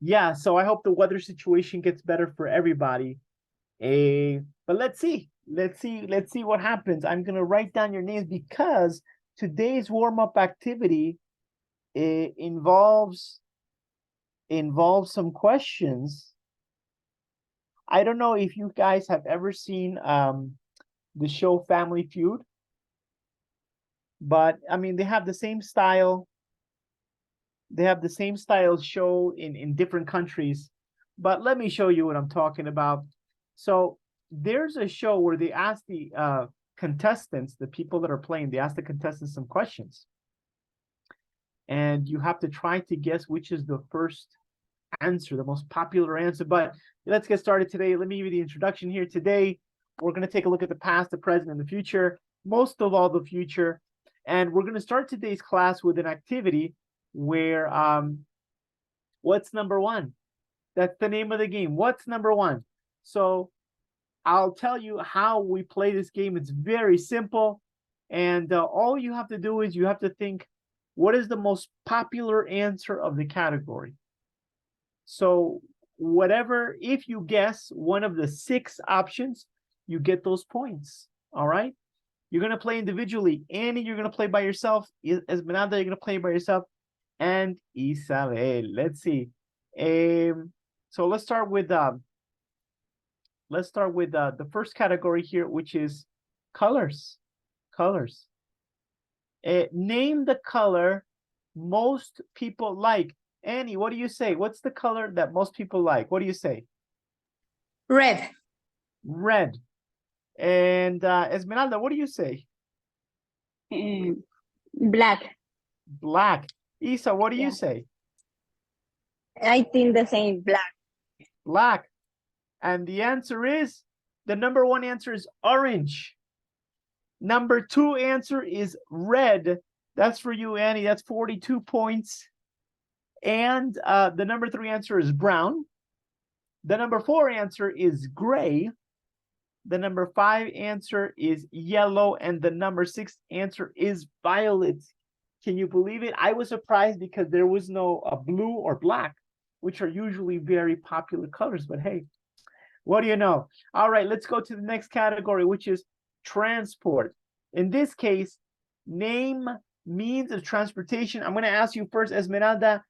Yeah, so I hope the weather situation gets better for everybody. But let's see. Let's see what happens. I'm gonna write down your names because today's warm-up activity involves some questions. I don't know if you guys have ever seen the show Family Feud, but I mean they have the same style. They have the same style show in different countries. But let me show you what I'm talking about. So there's a show where they ask the contestants, the people that are playing, they ask the contestants some questions. And you have to try to guess which is the first answer, the most popular answer. But let's get started today. Let me give you the introduction here. Today, we're going to take a look at the past, the present, and the future, most of all the future. And we're going to start today's class with an activity where, what's number one? That's the name of the game. What's number one? So I'll tell you how we play this game. It's very simple. And all you have to do is you have to think, what is the most popular answer of the category? So whatever, if you guess one of the 6 options, you get those points. All right. You're going to play individually. Annie, you're going to play by yourself. Esmeralda, you're going to play by yourself. And Isabel. Let's see. So let's start with the first category here, which is colors. Colors. Name the color most people like. Annie, what do you say? What's the color that most people like? What do you say? Red. Red. And Esmeralda, what do you say? Black. Black. Isa, what do you say? I think the same, black. Black. And the answer is, the number 1 answer is orange. Number 2 answer is red. That's for you, Annie. That's 42 points. And the number 3 answer is brown. The number 4 answer is gray. The number 5 answer is yellow. And the number 6 answer is violet. Can you believe it? I was surprised because there was no blue or black, which are usually very popular colors. But hey, what do you know? All right, let's go to the next category, which is transport. In this case, name means of transportation. I'm going to ask you first, Esmeralda,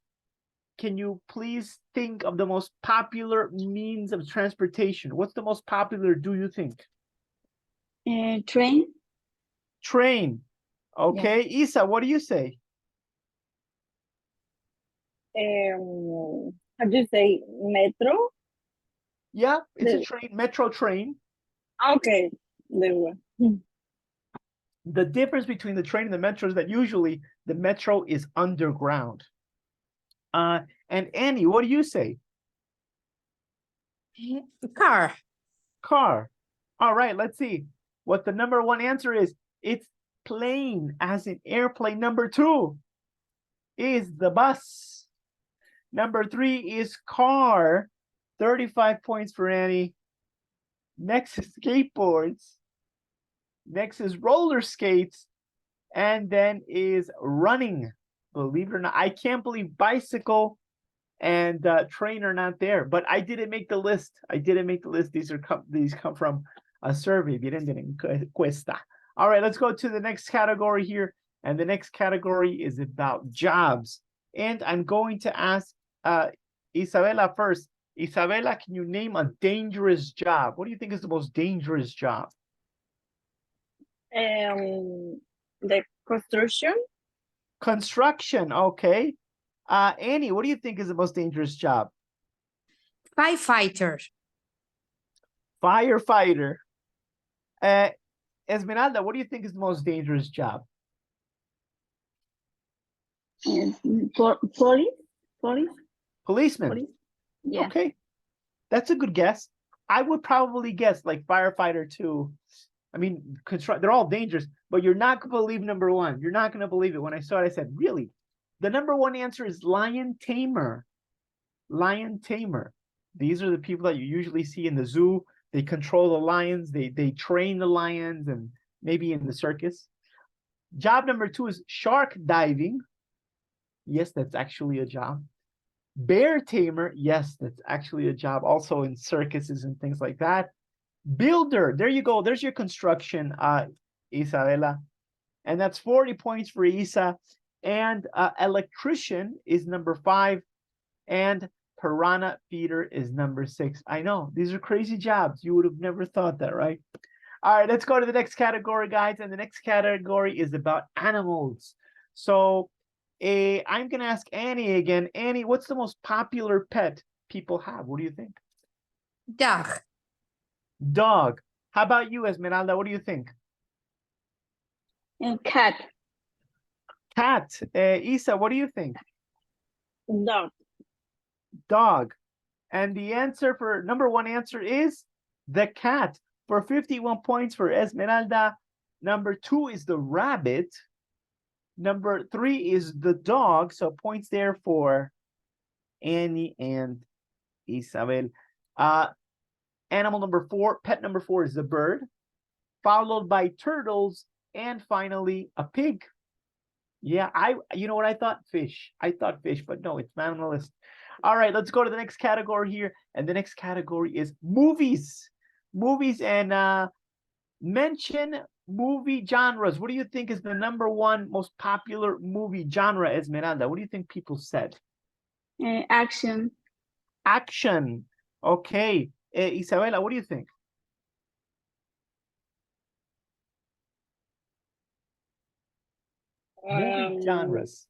can you please think of the most popular means of transportation? What's the most popular, do you think? Train. Train. Okay, yeah. Isa, what do you say? How do you say, metro? Yeah, it's a train, metro train. Okay, there we go. The difference between the train and the metro is that usually the metro is underground. And Annie, what do you say? Car. Car. All right, let's see what the number 1 answer is. It's plane, as in airplane. Number 2 is the bus. Number 3 is car. 35 points for Annie. Next is skateboards. Next is roller skates. And then is running. Believe it or not, I can't believe bicycle and train are not there. But I didn't make the list. I didn't make the list. These come from a survey. Vienen de encuesta. All right, let's go to the next category here. And the next category is about jobs. And I'm going to ask Isabella first. Isabella, can you name a dangerous job? What do you think is the most dangerous job? The construction. Construction, okay. Annie, what do you think is the most dangerous job? Firefighter. Firefighter. Esmeralda, what do you think is the most dangerous job? Police. Policeman. Police. Yeah. Okay, that's a good guess. I would probably guess like firefighter too. I mean, they're all dangerous, but you're not going to believe number 1. You're not going to believe it. When I saw it, I said, really? The number 1 answer is lion tamer. Lion tamer. These are the people that you usually see in the zoo. They control the lions. They train the lions and maybe in the circus. Job number 2 is shark diving. Yes, that's actually a job. Bear tamer, yes, that's actually a job also in circuses and things like that. Builder, there you go. There's your construction, Isabela. And that's 40 points for Isa. And electrician is number 5. And piranha feeder is number 6. I know, these are crazy jobs. You would have never thought that, right? All right, let's go to the next category, guys. And the next category is about animals. So I'm going to ask Annie again. Annie, what's the most popular pet people have? What do you think? Dog. Dog. How about you, Esmeralda? What do you think? And cat. Cat. Isa, what do you think? Dog. Dog. And the answer for number 1 answer is the cat for 51 points for Esmeralda. Number 2 is the rabbit. Number 3 is the dog. So points there for Annie and Isabel. Animal number 4, pet number 4 is the bird, followed by turtles, and finally a pig. Yeah, you know what I thought? Fish. I thought fish, but no, it's not on the list. All right, let's go to the next category here. And the next category is movies. Movies, and mention movie genres. What do you think is the number 1 most popular movie genre, Esmeralda? What do you think people said? Action. Action. Okay. Isabela, what do you think? Movie genres.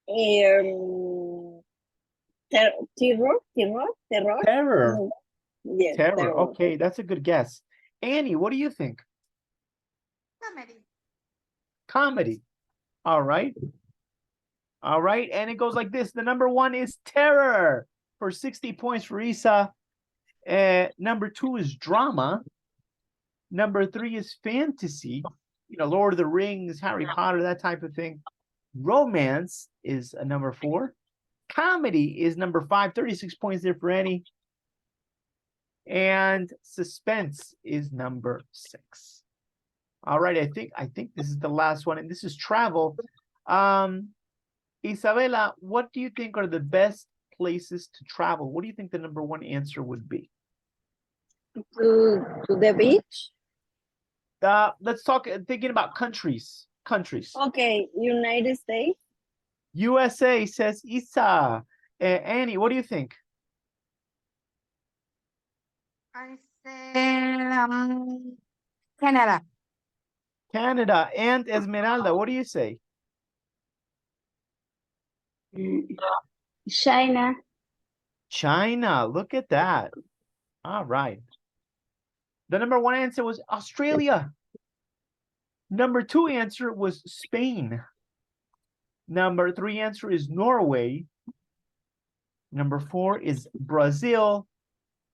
Terror. Terror. Yes, Terror. Okay, that's a good guess. Annie, what do you think? Comedy. Comedy. All right. All right. And it goes like this. The number 1 is terror for 60 points for Isa. Number 2 is drama. Number 3 is fantasy. You know, Lord of the Rings, Harry Potter, that type of thing. Romance is a number 4. Comedy is number 5, 36 points there for Annie. And suspense is number 6. All right, I think this is the last one, and this is travel. Isabela, what do you think are the best places to travel? What do you think the number 1 answer would be? To the beach. Let's talk thinking about countries. Okay, United States. USA says Isa. Annie, what do you think? I say Canada. Canada. And Esmeralda, what do you say? China. China. Look at that. All right. The number 1 answer was Australia. Number 2 answer was Spain. Number 3 answer is Norway. Number 4 is Brazil.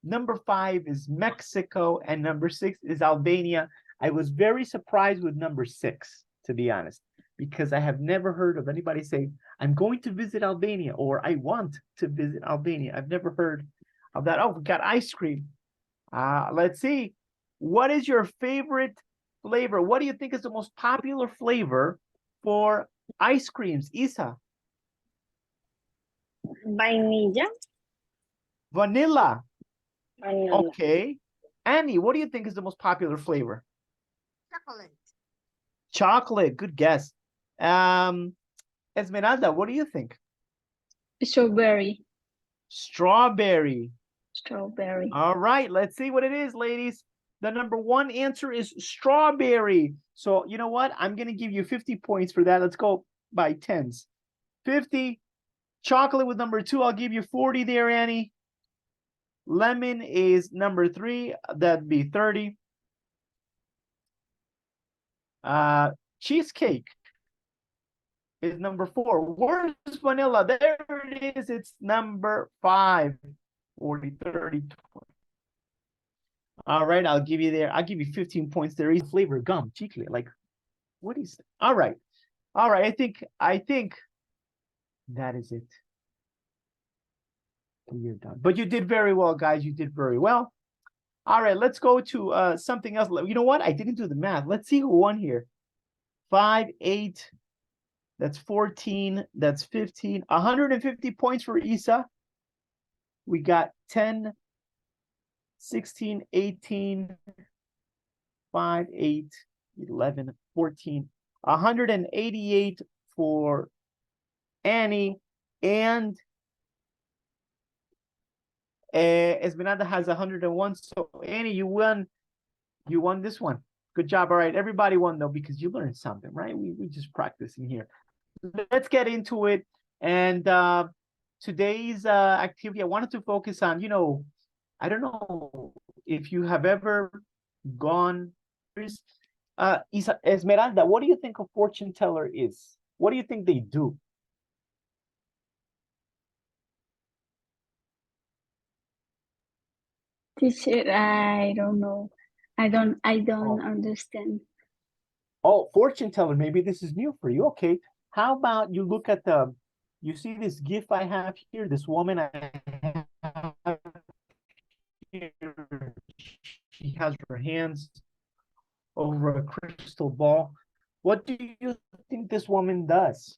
Number 5 is Mexico. And number 6 is Albania. I was very surprised with number 6, to be honest, because I have never heard of anybody say, I'm going to visit Albania, or I want to visit Albania. I've never heard of that. Oh, we got ice cream. Let's see. What is your favorite flavor? What do you think is the most popular flavor for ice creams, Isa? Vainilla. Vanilla. Vanilla. Okay. Annie, what do you think is the most popular flavor? Chocolate. Chocolate. Good guess. Esmeralda, what do you think? Strawberry. Strawberry. Strawberry. All right, let's see what it is, ladies. The number 1 answer is strawberry. So you know what? I'm going to give you 50 points for that. Let's go by tens. 50. Chocolate with number 2. I'll give you 40 there, Annie. Lemon is number 3. That'd be 30. Cheesecake is number 4. Where's vanilla? There it is. It's number 5. 40, 30, 20. All right, I'll give you there. I'll give you 15 points there. Is flavor gum, chicle. Like, what is it? All right. All right. I think that is it. You're done. But you did very well, guys. You did very well. All right, let's go to something else. You know what? I didn't do the math. Let's see who won here. 5, 8, That's 14. That's 15. 150 points for Isa. We got 10, 16, 18, 5, 8, 11, 14. 188 for Annie. And Esmeralda has 101. So Annie, you won this one. Good job. All right, everybody won though, because you learned something, right? We just practicing here. Let's get into it. And today's activity, I wanted to focus on, I don't know if you have ever gone, Esmeralda, what do you think a fortune teller is? What do you think they do? Teacher, I don't know. I don't understand. Oh, fortune teller, maybe this is new for you. Okay. How about you look at you see this GIF I have here, this woman I have here, she has her hands over a crystal ball. What do you think this woman does?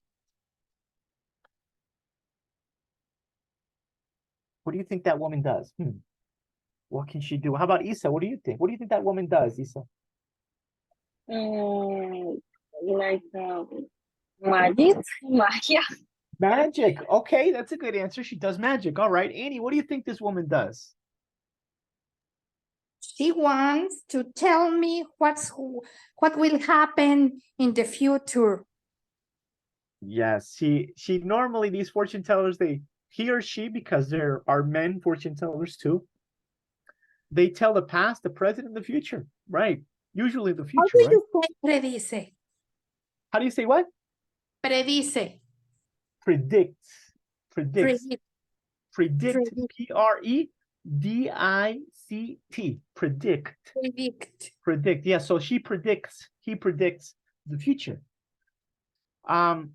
What do you think that woman does? What can she do? How about Isa? What do you think? What do you think that woman does, Isa? Like magic, magia. Magic. Okay, that's a good answer. She does magic. All right. Annie, what do you think this woman does? She wants to tell me what will happen in the future. Yes, she normally, these fortune tellers, he or she, because there are men fortune tellers too, they tell the past, the present, and the future. Right. Usually the future, How do right? you say predice? How do you say what? Predice. Predict. Predict. Predict. Predict. Predict. Predict. Predict. Yeah, so he predicts the future. All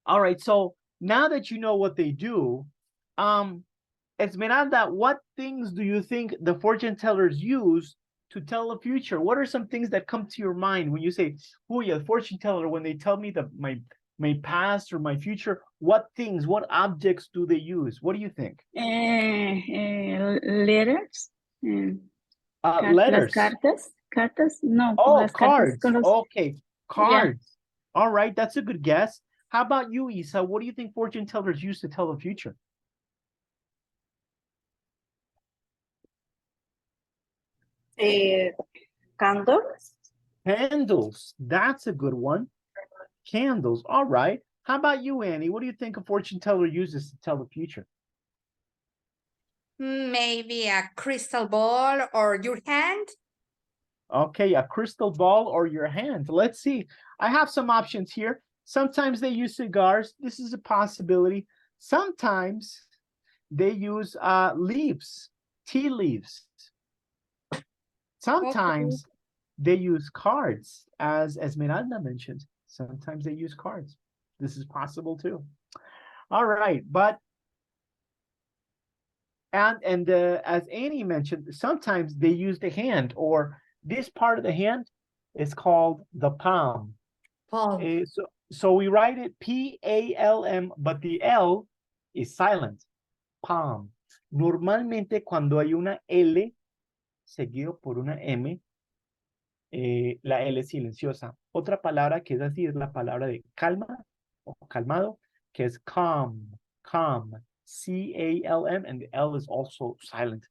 right, so now that you know what they do, Esmeralda, what things do you think the fortune tellers use to tell the future? What are some things that come to your mind when you say, oh yeah, fortune teller, when they tell me my past or my future, what things, what objects do they use? What do you think? Letters. Letters. Las cartas, no. Oh, las cartas cards. con los... Okay, cards. Yeah. All right, that's a good guess. How about you, Isa? What do you think fortune tellers use to tell the future? Candles. Candles. That's a good one. Candles. All right. How about you, Annie? What do you think a fortune teller uses to tell the future? Maybe a crystal ball or your hand. Okay, a crystal ball or your hand. Let's see. I have some options here. Sometimes they use cigars. This is a possibility. Sometimes they use leaves, tea leaves. Sometimes they use cards, as Esmeralda mentioned. Sometimes they use cards. This is possible too. All right, but as Annie mentioned, sometimes they use the hand, or this part of the hand is called the palm. Palm. So we write it P-A-L-M, but the L is silent. Palm. Normalmente cuando hay una L seguido por una M, la L es silenciosa. Otra palabra que es así es la palabra de calma o calmado, que es calm, calm, C-A-L-M, and the L is also silent.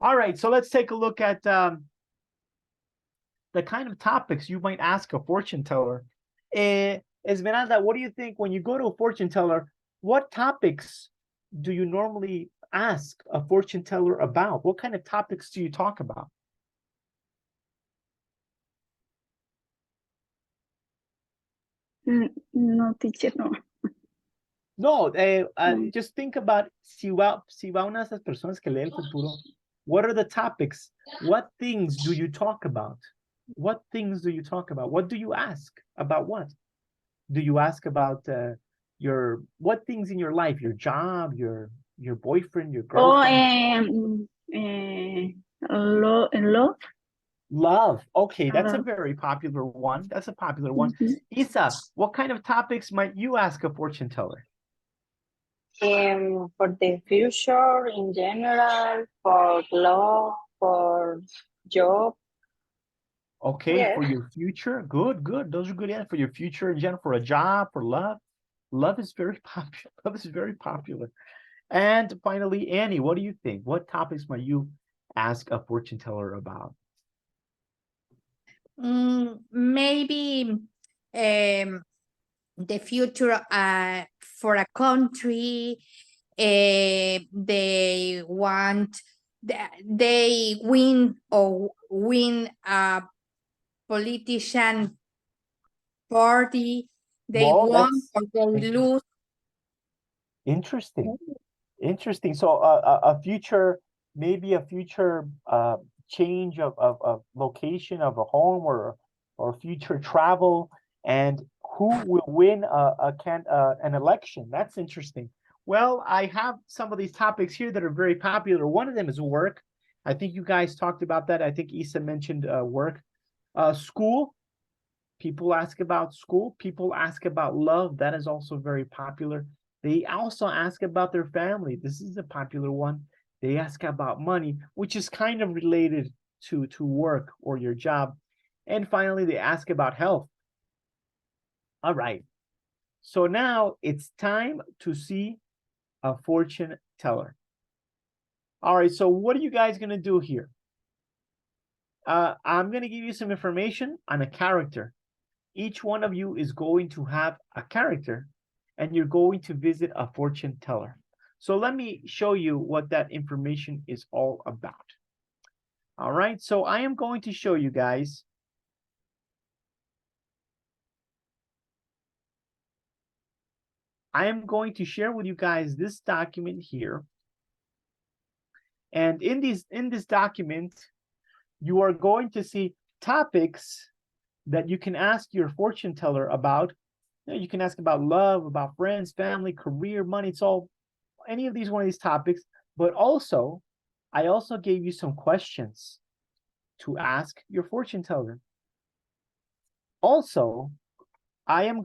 All right, so let's take a look at the kind of topics you might ask a fortune teller. Esmeralda, what do you think when you go to a fortune teller, what topics do you normally ask a fortune teller about? What kind of topics do you talk about? No, teacher, no. No, just think about si va una de esas personas que lee el futuro. What are the topics? What things do you talk about? What things do you talk about? What do you ask about what? Do you ask about what things in your life? Your job, your boyfriend, your girlfriend? Love. Love. Okay, that's a Love. very popular one. That's a popular one. Mhm. Isa, what kind of topics might you ask a fortune teller? For the future in general, for love, for job. Okay, Yes. for your future. Good, good. Those are good answers. For your future in general, for a job, for love. Love is very popular. Love is very popular. And finally, Annie, what do you think? What topics might you ask a fortune teller about? Maybe the future for a country. They want they win a politician party. They Well, won that's or they lose. interesting. Interesting. So a future, maybe a future change of location of a home or future travel, and who will win an election. That's interesting. Well, I have some of these topics here that are very popular. One of them is work. I think you guys talked about that. I think Isa mentioned work. School. People ask about school. People ask about love. That is also very popular. They also ask about their family. This is a popular one. They ask about money, which is kind of related to work or your job. And finally, they ask about health. All right. So now it's time to see a fortune teller. All right. So what are you guys going to do here? I'm going to give you some information on a character. Each one of you is going to have a character and you're going to visit a fortune teller. So let me show you what that information is all about. All right, so I am going to show you guys I am going to share with you guys this document here. And in this document, you are going to see topics that you can ask your fortune teller about. You can ask about love, about friends, family, career, money. It's all any of these one of these topics. But also, I also gave you some questions to ask your fortune teller. Also, I am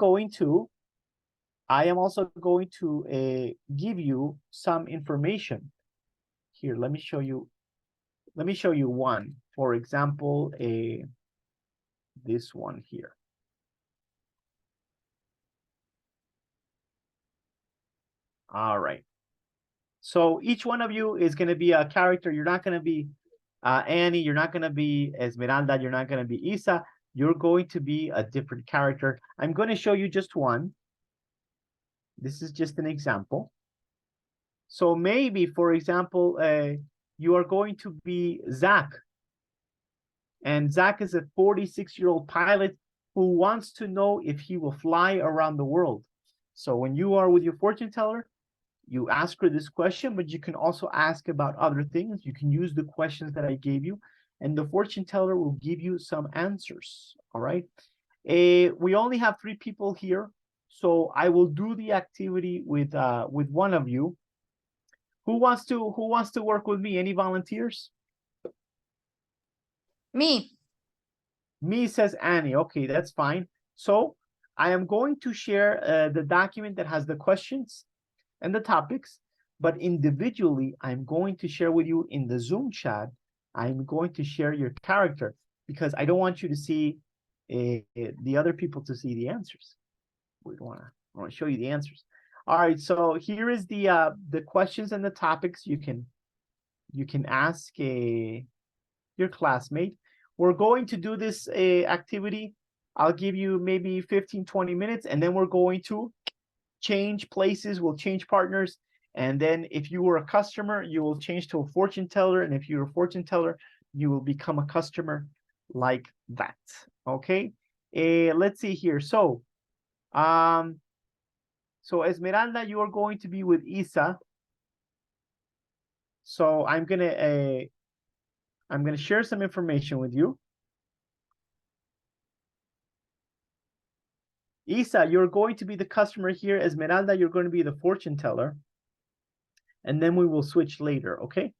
also going to give you some information. Here, let me show you one. For example, this one here. All right. So each one of you is going to be a character. You're not going to be Annie. You're not going to be Esmeralda. You're not going to be Isa. You're going to be a different character. I'm going to show you just one. This is just an example. So maybe, for example, you are going to be Zach. And Zach is a 46-year-old pilot who wants to know if he will fly around the world. So when you are with your fortune teller, you ask her this question, but you can also ask about other things. You can use the questions that I gave you, and the fortune teller will give you some answers. All right. We only have 3 people here, so I will do the activity with one of you. Who wants to work with me? Any volunteers? Me. Me, says Annie. Okay, that's fine. So I am going to share the document that has the questions and the topics, but individually, I'm going to share with you in the Zoom chat. I'm going to share your character because I don't want you to see the other people to see the answers. We want to show you the answers. All right, so here is the questions and the topics you can ask your classmate. We're going to do this activity. I'll give you maybe 15-20 minutes, and then we're going to change places. We'll change partners, and then if you were a customer, you will change to a fortune teller, and if you're a fortune teller, you will become a customer like that. Okay. Let's see here. So Esmeralda, you are going to be with Isa. So I'm gonna share some information with you. Isa, you're going to be the customer here. Esmeralda, you're going to be the fortune teller. And then we will switch later, okay?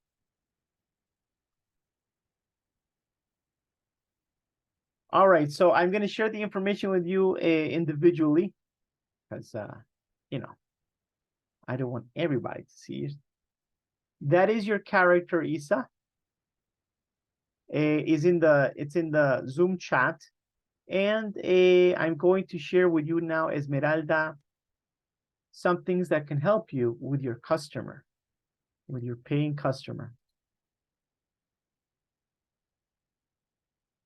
All right, so I'm going to share the information with you individually because, you know, I don't want everybody to see it. That is your character, Isa. It's in the Zoom chat. And I'm going to share with you now, Esmeralda, some things that can help you with your customer, with your paying customer.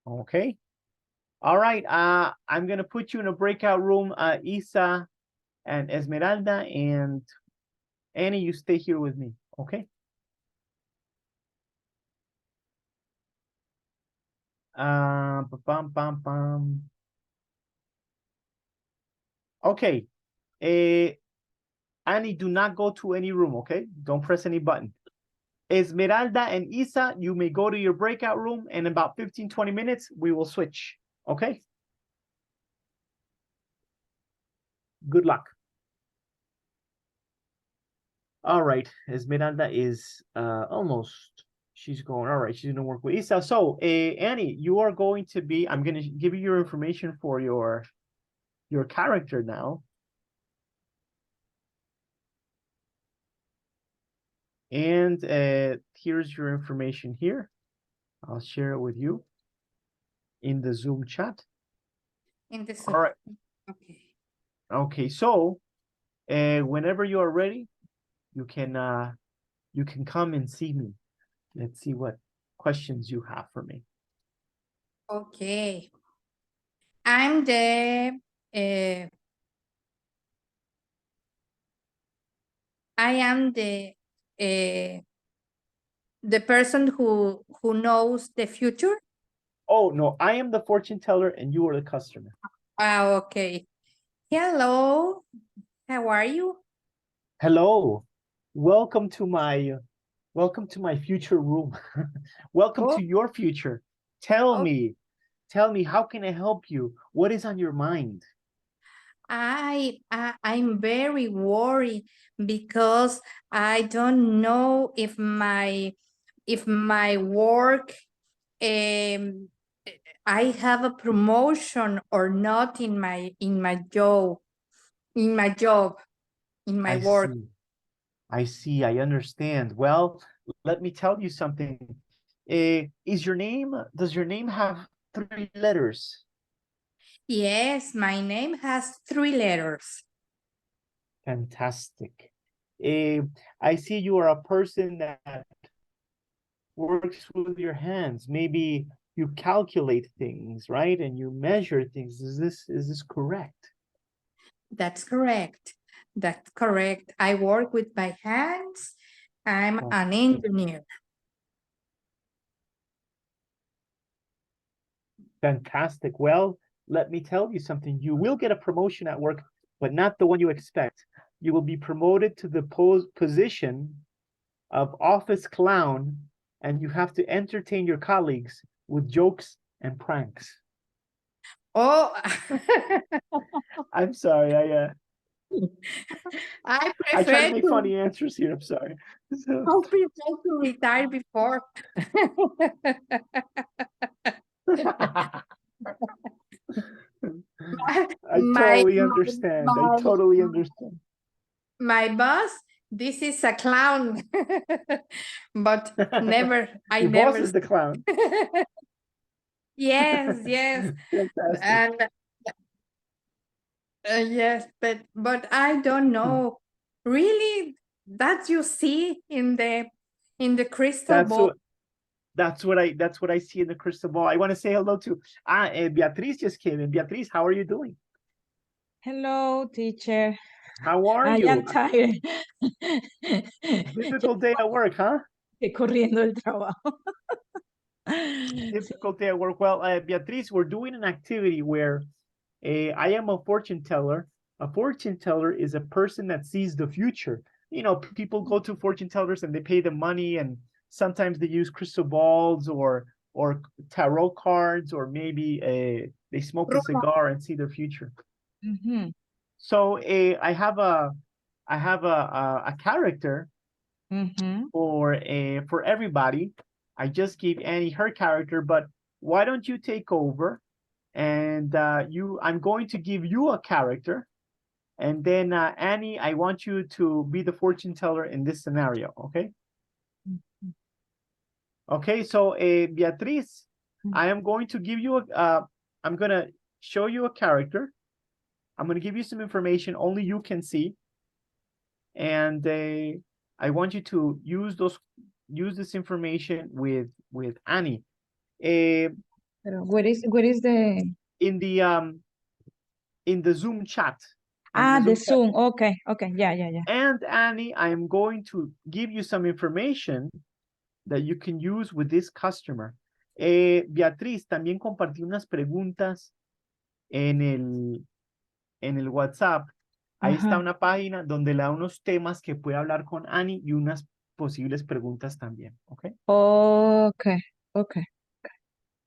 Okay. All right. I'm going to put you in a breakout room, Isa and Esmeralda, and Annie, you stay here with me. Okay. Bum. Okay. Annie, do not go to any room, okay? Don't press any button. Esmeralda and Isa, you may go to your breakout room, and in about 15-20 minutes, we will switch, okay? Good luck. All right, Esmeralda is almost, she's going, all right, she's gonna work with Isa. So, Annie, you are going to be, I'm gonna give you your information for your character now. And here's your information here. I'll share it with you in the Zoom chat. In the All right. Okay. Okay, so whenever you are ready, you can come and see me. Let's see what questions you have for me. Okay. I'm the I am the person who knows the future. Oh no, I am the fortune teller and you are the customer. Okay. Hello. How are you? Hello. Welcome to my future room. Welcome Oh. to your future. Tell Oh. me, how can I help you? What is on your mind? I'm very worried because I don't know if my work I have a promotion or not in my job I work. see, I understand. Well, let me tell you something. Does your name have 3 letters? Yes, my name has 3 letters. Fantastic. I see you are a person that works with your hands. Maybe you calculate things, right? And you measure things. Is this correct? That's correct. That's correct. I work with my hands. I'm an engineer. Fantastic. Well, let me tell you something. You will get a promotion at work, but not the one you expect. You will be promoted to the position of office clown, and you have to entertain your colleagues with jokes and pranks. Oh, I'm sorry. I I try prefer to make funny answers here. I'm sorry. So, I prefer to retire before. I totally understand. I totally understand. My boss, this is a clown, but never. Your boss is the clown. Yes, yes, Fantastic. and yes, but I don't know. Really, that you see in the crystal ball. That's what I see in the crystal ball. I want to say hello to Beatriz just came in. Beatriz, how are you doing? Hello, teacher. How are I you? am tired. Difficult day at work, huh? Corriendo el trabajo. Difficult day at work. Well, Beatriz, we're doing an activity where I am a fortune teller. A fortune teller is a person that sees the future. You know, people go to fortune tellers and they pay them money, and sometimes they use crystal balls or tarot cards, or maybe they smoke a cigar and see their future. Mm-hmm. So I have a character Mm-hmm. for everybody. I just gave Annie her character, but why don't you take over And I'm going to give you a character. And then Annie, I want you to be the fortune teller in this scenario, okay? Okay, so Beatriz, I am going to give you I'm gonna show you a character. I'm gonna give you some information only you can see. And I want you to use this information with Annie. Where is the In the Zoom chat. the Zoom. Okay, okay, yeah. And Annie, I am going to give you some information that you can use with this customer. Beatriz, también compartí unas preguntas en el WhatsApp. Ahí está una página donde le da unos temas que puede hablar con Annie y unas posibles preguntas también, ¿ok? Okay.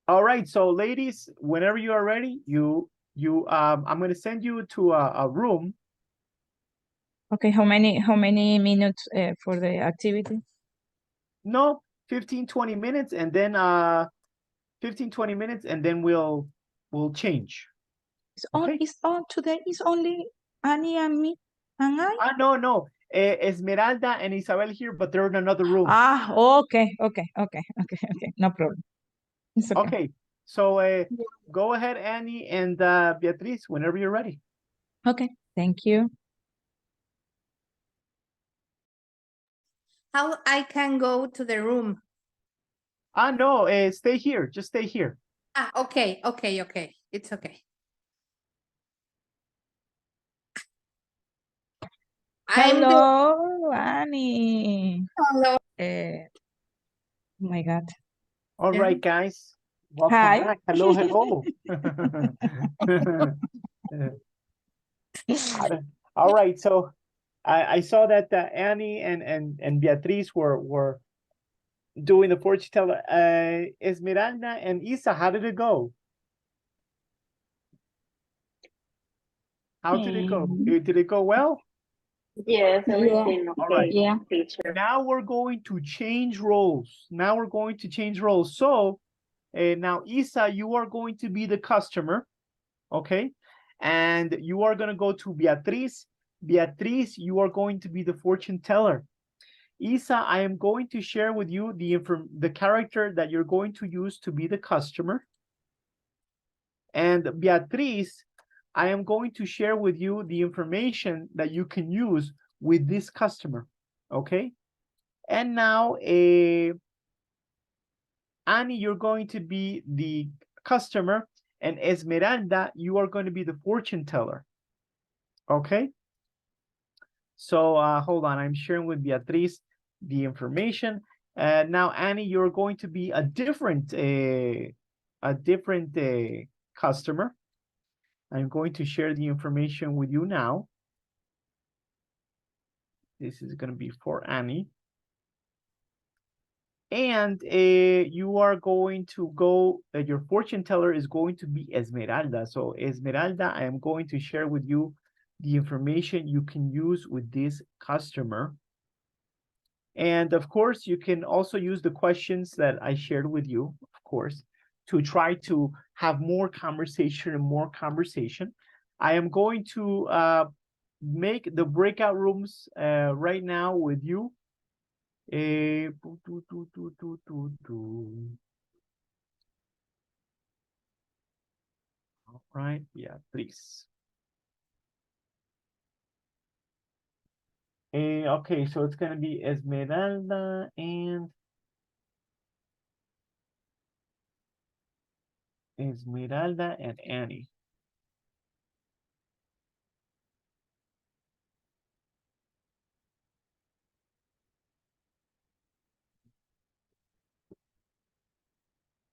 All right, so ladies, whenever you are ready, I'm going to send you to a room. Okay, how many minutes for the activity? No, 15-20 minutes, and then 15-20 minutes, and then we'll change. It's on today. It's only Annie and me and I. No, Esmeralda and Isabel here, but they're in another room. Okay. No problem. It's okay. Okay, so go ahead, Annie and Beatriz, whenever you're ready. Okay, thank you. How I can go to the room? No, stay here. Just stay here. Okay. It's okay. Hello, Annie. Hello. Oh my God. All right, guys. Welcome Hi. back. Hello. All right, so I saw that Annie and Beatriz were doing the fortune teller. Esmeralda and Isa, how did it go? How did it go? Did it go well? Yes, everything okay. All right. Yeah, teacher. Now we're going to change roles. So now Isa, you are going to be the customer, okay? And you are going to go to Beatriz. Beatriz, you are going to be the fortune teller. Isa, I am going to share with you the character that you're going to use to be the customer. And Beatriz, I am going to share with you the information that you can use with this customer, okay? And now, Annie, you're going to be the customer, and Esmeralda, you are going to be the fortune teller, okay? So hold on, I'm sharing with Beatriz the information. Now, Annie, you're going to be a different customer. I'm going to share the information with you now. This is going to be for Annie. And you are going to go, your fortune teller is going to be Esmeralda. So Esmeralda, I am going to share with you the information you can use with this customer. And of course, you can also use the questions that I shared with you, of course, to try to have more conversation. I am going to make the breakout rooms right now with you. All right, yeah, please. Okay, so it's gonna be Esmeralda and Annie.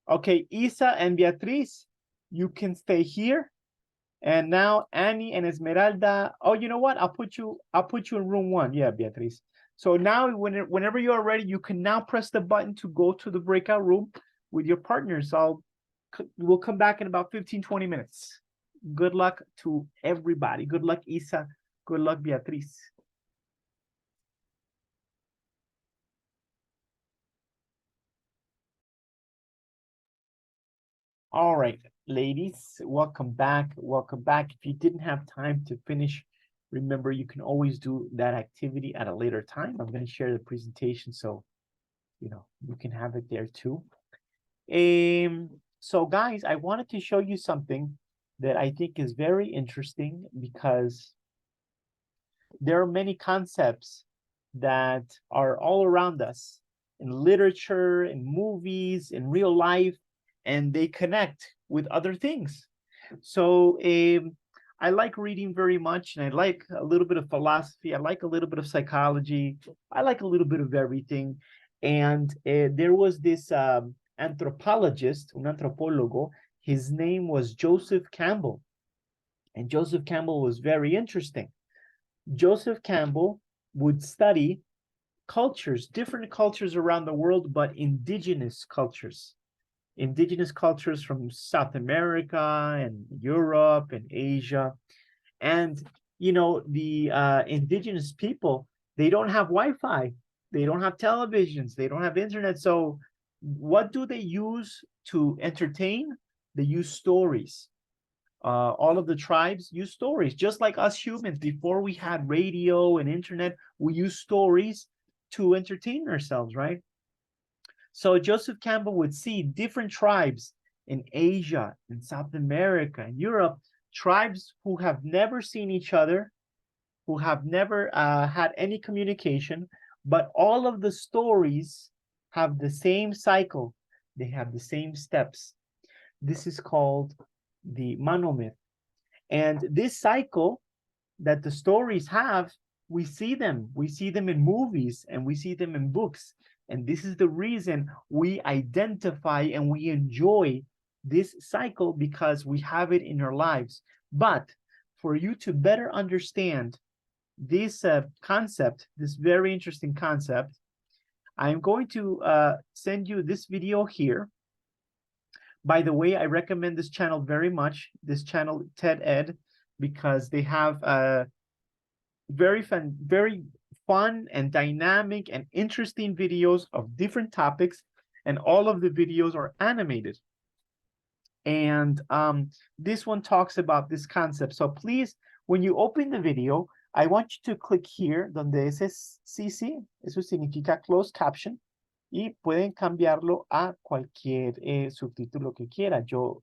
Okay, Isa and Beatriz, you can stay here. And now Annie and Esmeralda. Oh, you know what? I'll put you in room 1. Yeah, Beatriz. So now whenever you are ready, you can now press the button to go to the breakout room with your partners. We'll come back in about 15-20 minutes. Good luck to everybody. Good luck, Isa. Good luck, Beatriz. All right. ladies, welcome back. Welcome back. If you didn't have time to finish, remember you can always do that activity at a later time. I'm going to share the presentation so you can have it there too. So guys, I wanted to show you something that I think is very interesting because there are many concepts that are all around us in literature, in movies, in real life, and they connect with other things. So I like reading very much, and I like a little bit of philosophy. I like a little bit of psychology. I like a little bit of everything. And there was this anthropologist, un antropólogo. His name was Joseph Campbell. And Joseph Campbell was very interesting. Joseph Campbell would study cultures, different cultures around the world, but indigenous cultures from South America and Europe and Asia. And, the indigenous people, they don't have Wi-Fi, they don't have televisions, they don't have internet. So what do they use to entertain? They use stories. All of the tribes use stories, just like us humans. Before we had radio and internet, we use stories to entertain ourselves, right? So Joseph Campbell would see different tribes in Asia, in South America, in Europe, tribes who have never seen each other, who have never had any communication, but all of the stories have the same cycle. They have the same steps. This is called the monomyth. And this cycle that the stories have, we see them in movies and we see them in books. And this is the reason we identify and we enjoy this cycle, because we have it in our lives. But for you to better understand this concept, this very interesting concept, I'm going to send you this video here. By the way, I recommend this channel very much, this channel TED Ed, because they have very fun and dynamic and interesting videos of different topics, and all of the videos are animated. And this one talks about this concept. So please, when you open the video, I want you to click here donde ese CC, eso significa closed caption, y pueden cambiarlo a cualquier subtítulo que quiera. Yo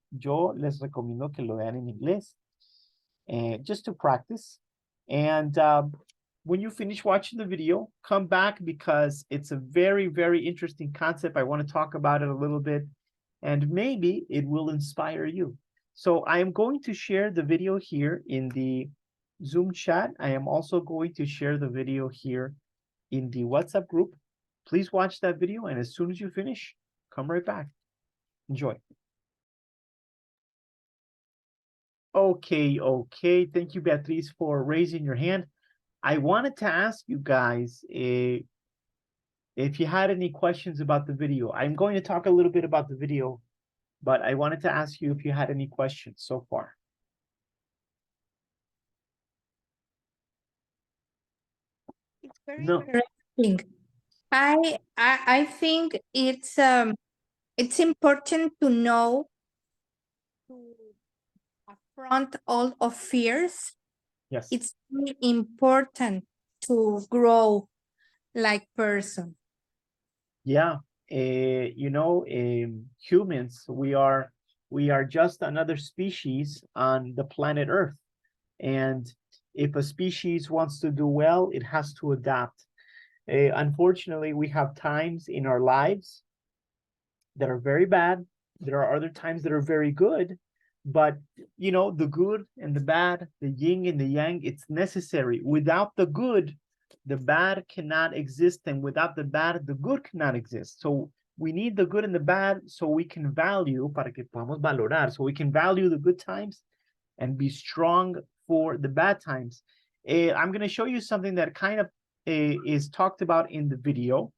les recomiendo que lo vean en inglés, just to practice. And when you finish watching the video, come back, because it's a very, very interesting concept. I want to talk about it a little bit, and maybe it will inspire you. So I am going to share the video here in the Zoom chat. I am also going to share the video here in the WhatsApp group. Please watch that video, and as soon as you finish, come right back. Enjoy. Okay. Thank you, Beatriz, for raising your hand. I wanted to ask you guys if you had any questions about the video. I'm going to talk a little bit about the video, but I wanted to ask you if you had any questions so far. It's very No. interesting. I think it's important to know to affront all of fears. Yes. It's really important to grow like person. Yeah. Humans, we are just another species on the planet Earth. And if a species wants to do well, it has to adapt. Unfortunately, we have times in our lives that are very bad. There are other times that are very good. But, the good and the bad, the yin and the yang, it's necessary. Without the good, the bad cannot exist. And without the bad, the good cannot exist. So we need the good and the bad so we can value, para que podamos valorar, so we can value the good times and be strong for the bad times. I'm going to show you something that kind of is talked about in the video.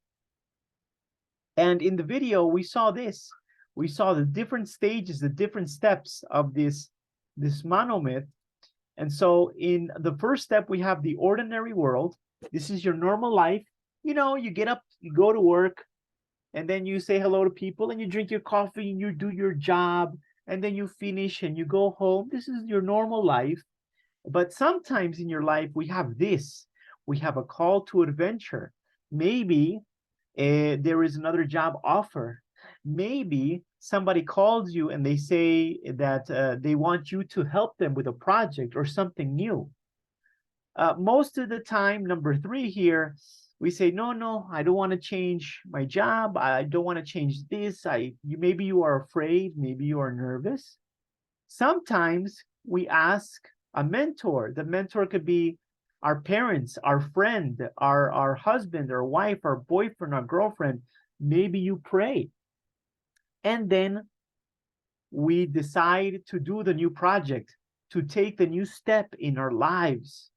And in the video, we saw this. We saw the different stages, the different steps of this monomyth. And so in the first step, we have the ordinary world. This is your normal life. You get up, you go to work, and then you say hello to people, and you drink your coffee, and you do your job. and then you finish and you go home. This is your normal life. But sometimes in your life, we have this. We have a call to adventure. Maybe there is another job offer. Maybe somebody calls you and they say that they want you to help them with a project or something new. Most of the time, number 3 here, we say, no, I don't want to change my job. I don't want to change this. Maybe you are afraid. Maybe you are nervous. Sometimes we ask a mentor. The mentor could be our parents, our friend, our husband, our wife, our boyfriend, our girlfriend. Maybe you pray. And then we decide to do the new project, to take the new step in our lives.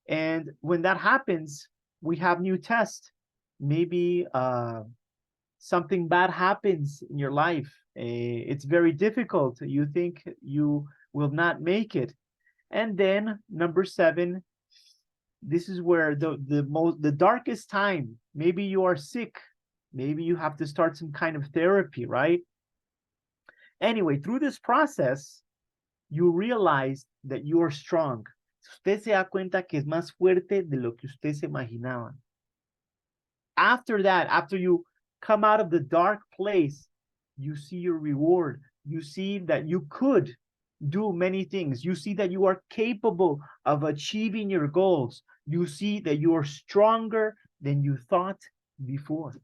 And when that happens, we have new tests. Maybe something bad happens in your life. It's very difficult. You think you will not make it. And then number 7, this is where the darkest time. Maybe you are sick. Maybe you have to start some kind of therapy, right? Anyway, through this process, you realize that you are strong. Usted se da cuenta que es más fuerte de lo que usted se imaginaba. After that, after you come out of the dark place, you see your reward. You see that you could do many things. You see that you are capable of achieving your goals. You see that you are stronger than you thought before.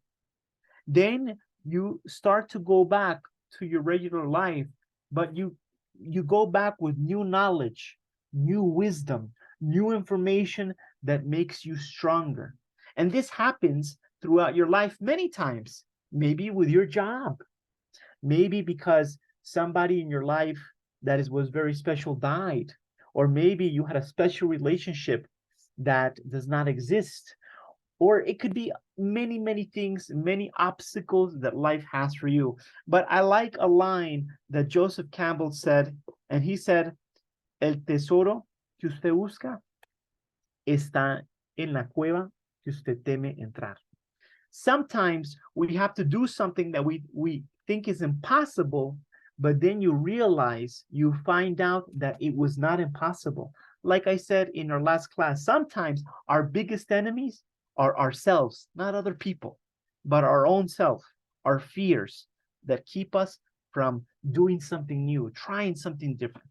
Then you start to go back to your regular life, but you go back with new knowledge, new wisdom, new information that makes you stronger. And this happens throughout your life many times, maybe with your job, maybe because somebody in your life that was very special died, or maybe you had a special relationship that does not exist, or it could be many things, many obstacles that life has for you. But I like a line that Joseph Campbell said, and he said, el tesoro que usted busca está en la cueva que usted teme entrar. Sometimes we have to do something that we think is impossible, but then you realize, you find out that it was not impossible. Like I said in our last class, sometimes our biggest enemies are ourselves, not other people, but our own self, our fears that keep us from doing something new, trying something different.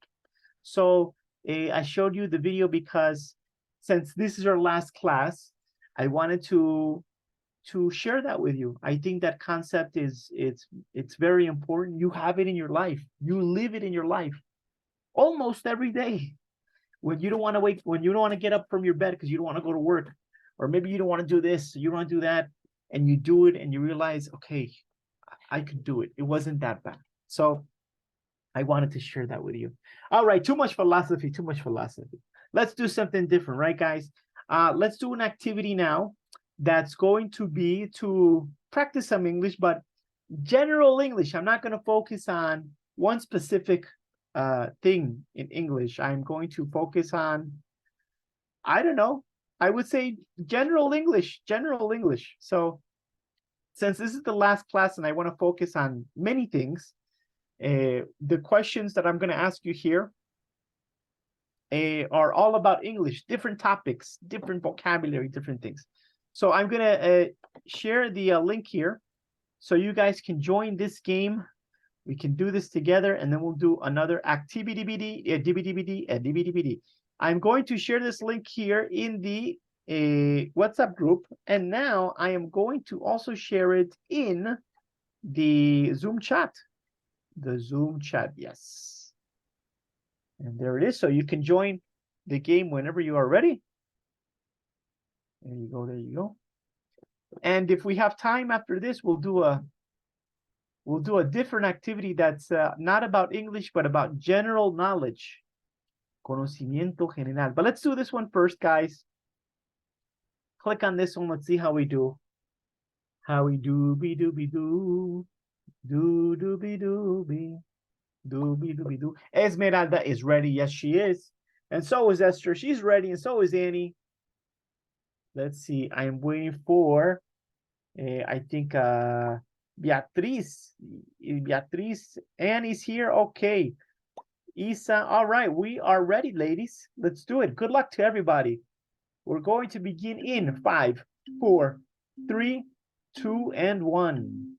So I showed you the video because since this is our last class, I wanted to share that with you. I think that concept it's very important. You have it in your life. You live it in your life almost every day. When you don't want to wake, when you don't want to get up from your bed because you don't want to go to work, or maybe you don't want to do this, you don't want to do that, and you do it and you realize, okay, I could do it. It wasn't that bad. So I wanted to share that with you. All right, too much philosophy. Let's do something different, right, guys? Let's do an activity now that's going to be to practice some English, but general English. I'm not going to focus on one specific thing in English. I'm going to focus on, I don't know, I would say general English. So since this is the last class and I want to focus on many things, the questions that I'm going to ask you here are all about English, different topics, different vocabulary, different things. So I'm going to share the link here so you guys can join this game. We can do this together, and then we'll do another activity. I'm going to share this link here in the WhatsApp group, and now I am going to also share it in the Zoom chat. The Zoom chat, yes. And there it is. So you can join the game whenever you are ready. There you go. And if we have time after this, we'll do a different activity that's not about English, but about general knowledge. Conocimiento general. But let's do this one first, guys. Click on this one. Let's see how we do. How we do. Do. Esmeralda is ready. Yes, she is. And so is Esther. She's ready. And so is Annie. Let's see. I am waiting for, I think, Beatriz. Beatriz. Anne is here. Okay. Isa. All right. We are ready, ladies. Let's do it. Good luck to everybody. We're going to begin in 5, 4, 3, 2, and 1.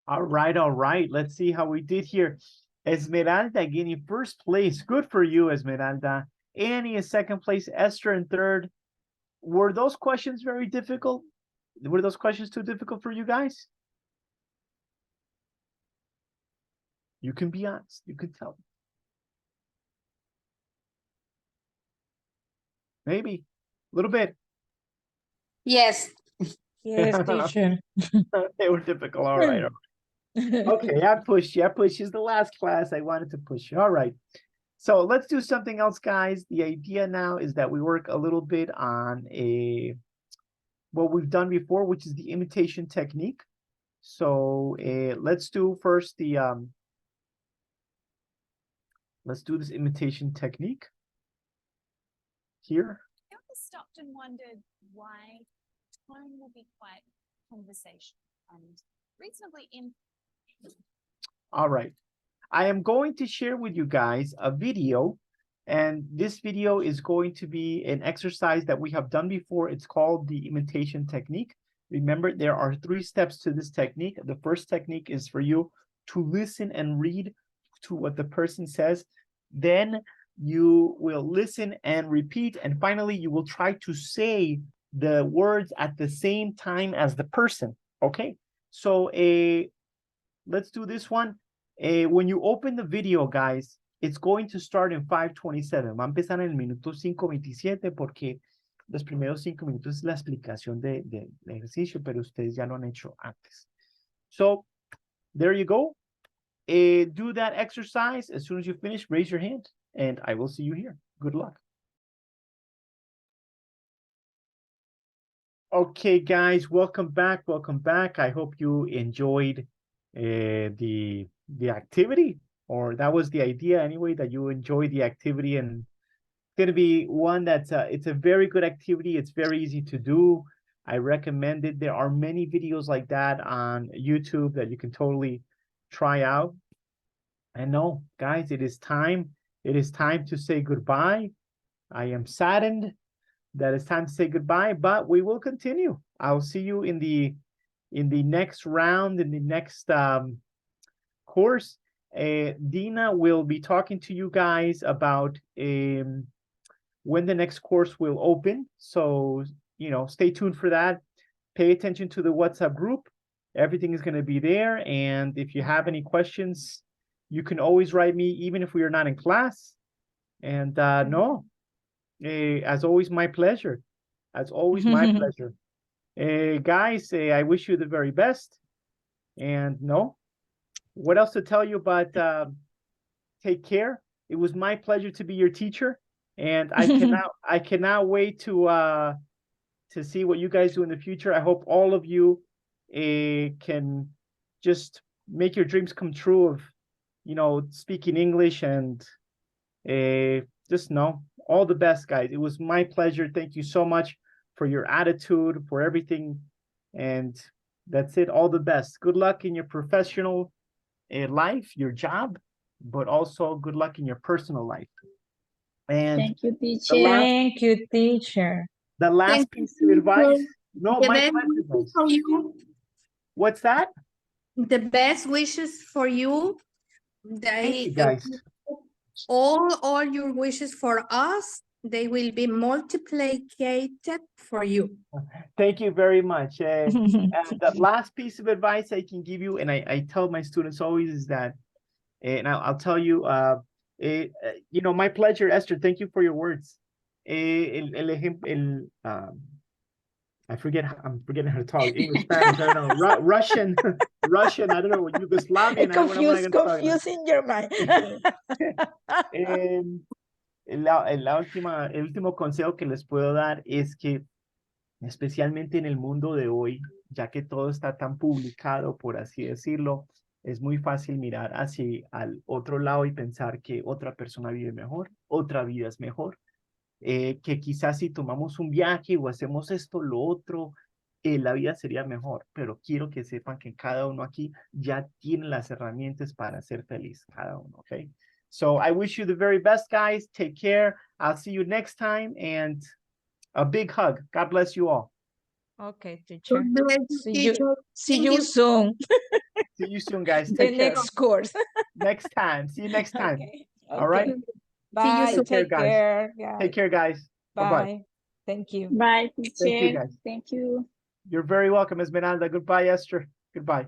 All right. Let's see how we did here. Esmeralda getting first place. Good for you, Esmeralda. Annie in second place. Esther in third. Were those questions very difficult? Were those questions too difficult for you guys? You can be honest. You can tell me. Maybe. A little bit. Yes. Yes, teacher. They were difficult. All right. Okay, I pushed you. It's the last class. I wanted to push you. All right. So let's do something else, guys. The idea now is that we work a little bit on what we've done before, which is the imitation technique. So let's do first the let's do this imitation technique here. I always stopped and wondered why tone will be quite conversational and reasonably in. All right. I am going to share with you guys a video, and this video is going to be an exercise that we have done before. It's called the imitation technique. Remember, there are 3 steps to this technique. The first technique is for you to listen and read to what the person says. Then you will listen and repeat. And finally, you will try to say the words at the same time as the person. Okay, so let's do this one. When you open the video, guys, it's going to start in 5:27. Va a empezar en el minuto 5:27 porque los primeros 5 minutos es la explicación del ejercicio, pero ustedes ya lo han hecho antes. So, there you go. Do that exercise. As soon as you finish, raise your hand, and I will see you here. Good luck. Okay, guys, welcome back. I hope you enjoyed the activity, or that was the idea anyway, that you enjoy the activity. And it's going to be one that's it's a very good activity. It's very easy to do. I recommend it. There are many videos like that on YouTube that you can totally try out. And no, guys, it is time to say goodbye. I am saddened that it's time to say goodbye, but we will continue. I'll see you in the next round, in the next course. Dina will be talking to you guys about when the next course will open. So, stay tuned for that. Pay attention to the WhatsApp group. Everything is going to be there. And if you have any questions, you can always write me, even if we are not in class. And as always, my pleasure. As always, my pleasure. Guys, I wish you the very best. And what else to tell you but take care. It was my pleasure to be your teacher, and I cannot wait to see what you guys do in the future. I hope all of you can just make your dreams come true of speaking English, and just all the best, guys. It was my pleasure. Thank you so much for your attitude, for everything, and that's it. All the best. Good luck in your professional life, your job, but also good luck in your personal life. And Thank you, teacher. Thank you, teacher. the last piece of advice. No, The my best pleasure, wishes guys. for you. What's that? The best wishes for you. Thank you, guys. All your wishes for us, they will be multiplied for you. Thank you very much. And the last piece of advice I can give you, and I tell my students always, is that, and I'll tell you, my pleasure, Esther. Thank you for your words. I'm forgetting how to talk English, Spanish. I don't know, Russian. I don't know, Yugoslavian. Confusing your mind. El último consejo que les puedo dar es que, especialmente en el mundo de hoy, ya que todo está tan publicado, por así decirlo, es muy fácil mirar hacia al otro lado y pensar que otra persona vive mejor, otra vida es mejor, que quizás si tomamos un viaje o hacemos esto, lo otro, la vida sería mejor. Pero quiero que sepan que cada uno aquí ya tiene las herramientas para ser feliz, cada uno, ¿ok? So I wish you the very best, guys. Take care. I'll see you next time, and a big hug. God bless you all. Okay, teacher. God bless you, teacher. See Thank you you. soon. See you soon, guys. The Take care. next course. Next time. See you next time. Okay. All right. Okay. Bye. soon. Take care, Take guys. care. guys. Take care, guys. Bye-bye. Bye. Thank you. Bye, you, teacher. guys. Thank you. You're very welcome, Esmeralda. Goodbye, Esther. Goodbye.